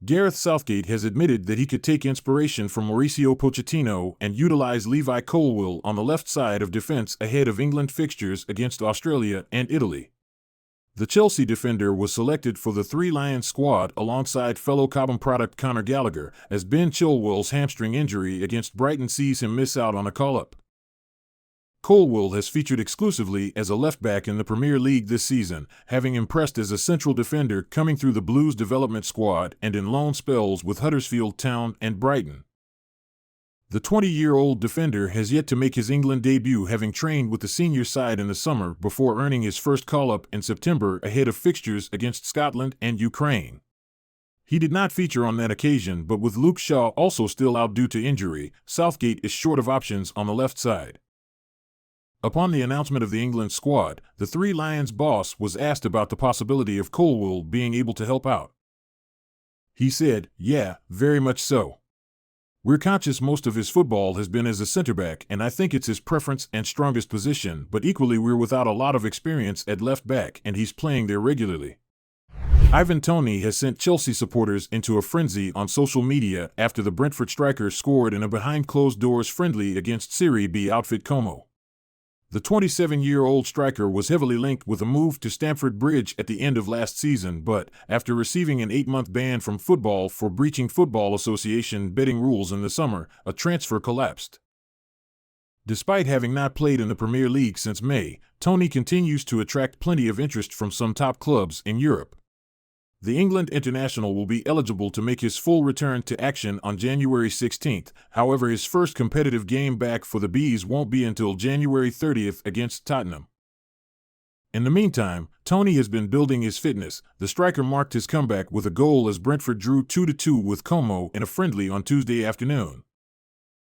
Gareth Southgate has admitted that he could take inspiration from Mauricio Pochettino and utilize Levi Colwill on the left side of defense ahead of England fixtures against Australia and Italy. The Chelsea defender was selected for the Three Lions squad alongside fellow Cobham product Conor Gallagher, as Ben Chilwell's hamstring injury against Brighton sees him miss out on a call-up. Colwill has featured exclusively as a left-back in the Premier League this season, having impressed as a central defender coming through the Blues development squad and in loan spells with Huddersfield Town and Brighton. The 20-year-old defender has yet to make his England debut, having trained with the senior side in the summer before earning his first call-up in September ahead of fixtures against Scotland and Ukraine. He did not feature on that occasion, but with Luke Shaw also still out due to injury, Southgate is short of options on the left side. Upon the announcement of the England squad, the Three Lions boss was asked about the possibility of Colwill being able to help out. He said, "Yeah, very much so. We're conscious most of his football has been as a centre-back, and I think it's his preference and strongest position, but equally we're without a lot of experience at left-back, and he's playing there regularly." Ivan Toney has sent Chelsea supporters into a frenzy on social media after the Brentford striker scored in a behind-closed-doors friendly against Serie B outfit Como. The 27-year-old striker was heavily linked with a move to Stamford Bridge at the end of last season, but, after receiving an 8-month ban from football for breaching Football Association betting rules in the summer, a transfer collapsed. Despite having not played in the Premier League since May, Toney continues to attract plenty of interest from some top clubs in Europe. The England international will be eligible to make his full return to action on January 16th, however his first competitive game back for the Bees won't be until January 30th against Tottenham. In the meantime, Toney has been building his fitness. The striker marked his comeback with a goal as Brentford drew 2-2 with Como in a friendly on Tuesday afternoon.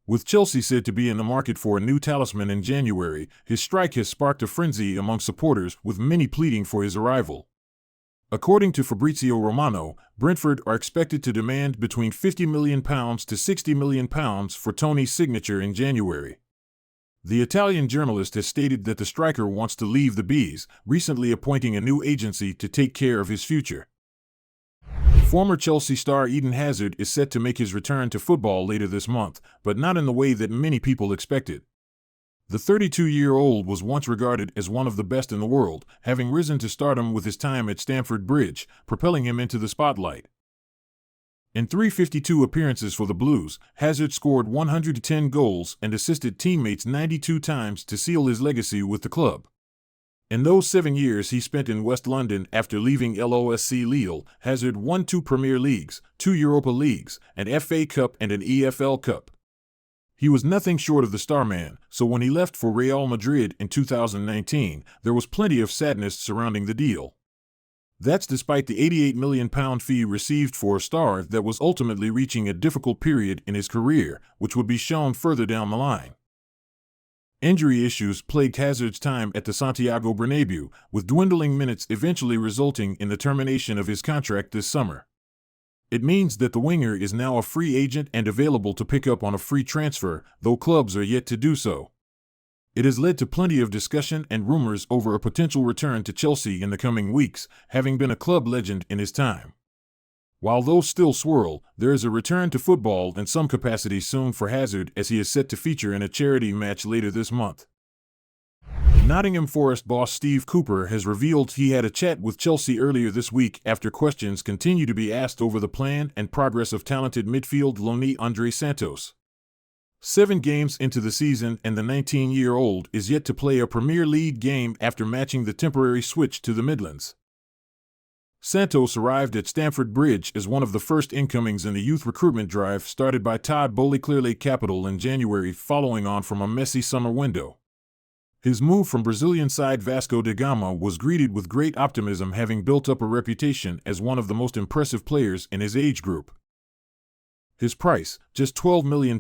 With Chelsea said to be in the market for a new talisman in January, his strike has sparked a frenzy among supporters, with many pleading for his arrival. According to Fabrizio Romano, Brentford are expected to demand between £50 million to £60 million for Toney's signature in January. The Italian journalist has stated that the striker wants to leave the Bees, recently appointing a new agency to take care of his future. Former Chelsea star Eden Hazard is set to make his return to football later this month, but not in the way that many people expected. The 32-year-old was once regarded as one of the best in the world, having risen to stardom with his time at Stamford Bridge, propelling him into the spotlight. In 352 appearances for the Blues, Hazard scored 110 goals and assisted teammates 92 times to seal his legacy with the club. In those 7 years he spent in West London after leaving LOSC Lille, Hazard won 2 Premier Leagues, 2 Europa Leagues, an FA Cup and an EFL Cup. He was nothing short of the starman, so when he left for Real Madrid in 2019, there was plenty of sadness surrounding the deal. That's despite the £88 million fee received for a star that was ultimately reaching a difficult period in his career, which would be shown further down the line. Injury issues plagued Hazard's time at the Santiago Bernabeu, with dwindling minutes eventually resulting in the termination of his contract this summer. It means that the winger is now a free agent and available to pick up on a free transfer, though clubs are yet to do so. It has led to plenty of discussion and rumors over a potential return to Chelsea in the coming weeks, having been a club legend in his time. While those still swirl, there is a return to football in some capacity soon for Hazard, as he is set to feature in a charity match later this month. Nottingham Forest boss Steve Cooper has revealed he had a chat with Chelsea earlier this week after questions continue to be asked over the plan and progress of talented midfield loanee Andre Santos. 7 games into the season and the 19-year-old is yet to play a Premier League game after matching the temporary switch to the Midlands. Santos arrived at Stamford Bridge as one of the first incomings in the youth recruitment drive started by Todd Boehly Clearlake Capital in January, following on from a messy summer window. His move from Brazilian side Vasco da Gama was greeted with great optimism, having built up a reputation as one of the most impressive players in his age group. His price, just £12 million,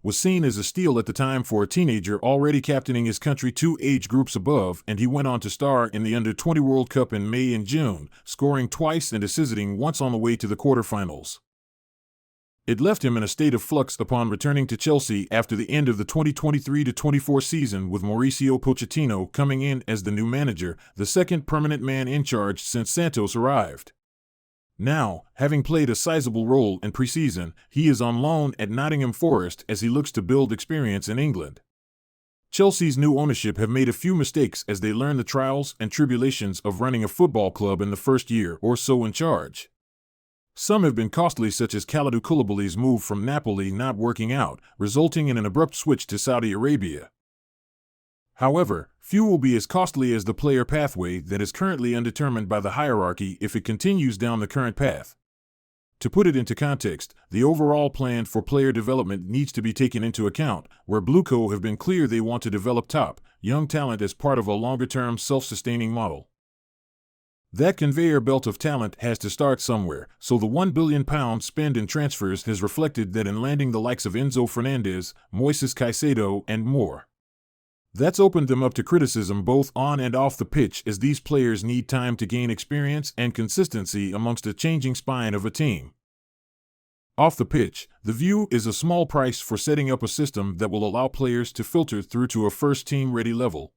was seen as a steal at the time for a teenager already captaining his country 2 age groups above, and he went on to star in the Under-20 World Cup in May and June, scoring twice and assisting once on the way to the quarterfinals. It left him in a state of flux upon returning to Chelsea after the end of the 2023-24 season, with Mauricio Pochettino coming in as the new manager, the second permanent man in charge since Santos arrived. Now, having played a sizable role in preseason, he is on loan at Nottingham Forest as he looks to build experience in England. Chelsea's new ownership have made a few mistakes as they learn the trials and tribulations of running a football club in the first year or so in charge. Some have been costly, such as Kalidou Koulibaly's move from Napoli not working out, resulting in an abrupt switch to Saudi Arabia. However, few will be as costly as the player pathway that is currently undetermined by the hierarchy if it continues down the current path. To put it into context, the overall plan for player development needs to be taken into account, where Blueco have been clear they want to develop top, young talent as part of a longer-term self-sustaining model. That conveyor belt of talent has to start somewhere, so the £1 billion spend in transfers has reflected that in landing the likes of Enzo Fernandez, Moises Caicedo, and more. That's opened them up to criticism both on and off the pitch, as these players need time to gain experience and consistency amongst a changing spine of a team. Off the pitch, the view is a small price for setting up a system that will allow players to filter through to a first-team ready level.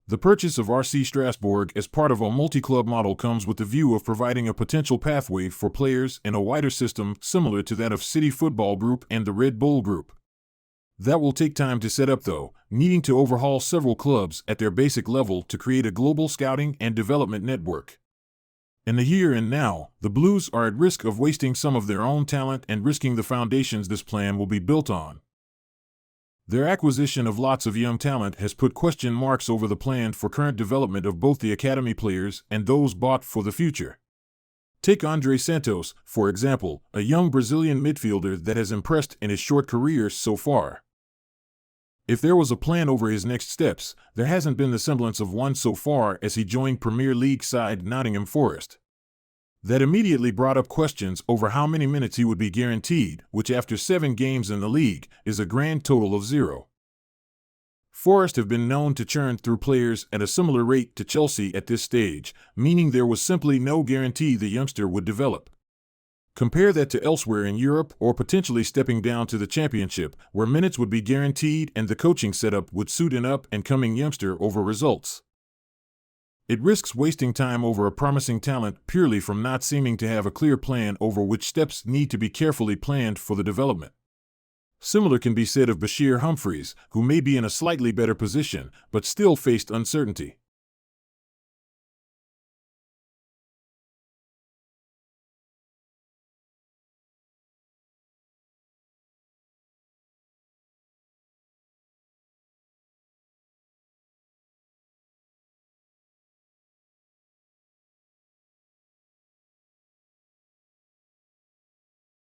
The purchase of RC Strasbourg as part of a multi-club model comes with the view of providing a potential pathway for players in a wider system similar to that of City Football Group and the Red Bull Group. That will take time to set up though, needing to overhaul several clubs at their basic level to create a global scouting and development network. In the here and now, the Blues are at risk of wasting some of their own talent and risking the foundations this plan will be built on. Their acquisition of lots of young talent has put question marks over the plan for current development of both the academy players and those bought for the future. Take André Santos, for example, a young Brazilian midfielder that has impressed in his short career so far. If there was a plan over his next steps, there hasn't been the semblance of one so far as he joined Premier League side Nottingham Forest. That immediately brought up questions over how many minutes he would be guaranteed, which after 7 games in the league, is a grand total of 0. Forest have been known to churn through players at a similar rate to Chelsea at this stage, meaning there was simply no guarantee the youngster would develop. Compare that to elsewhere in Europe or potentially stepping down to the Championship, where minutes would be guaranteed and the coaching setup would suit an up-and-coming youngster over results. It risks wasting time over a promising talent purely from not seeming to have a clear plan over which steps need to be carefully planned for the development. Similar can be said of Bashir Humphreys, who may be in a slightly better position, but still faced uncertainty.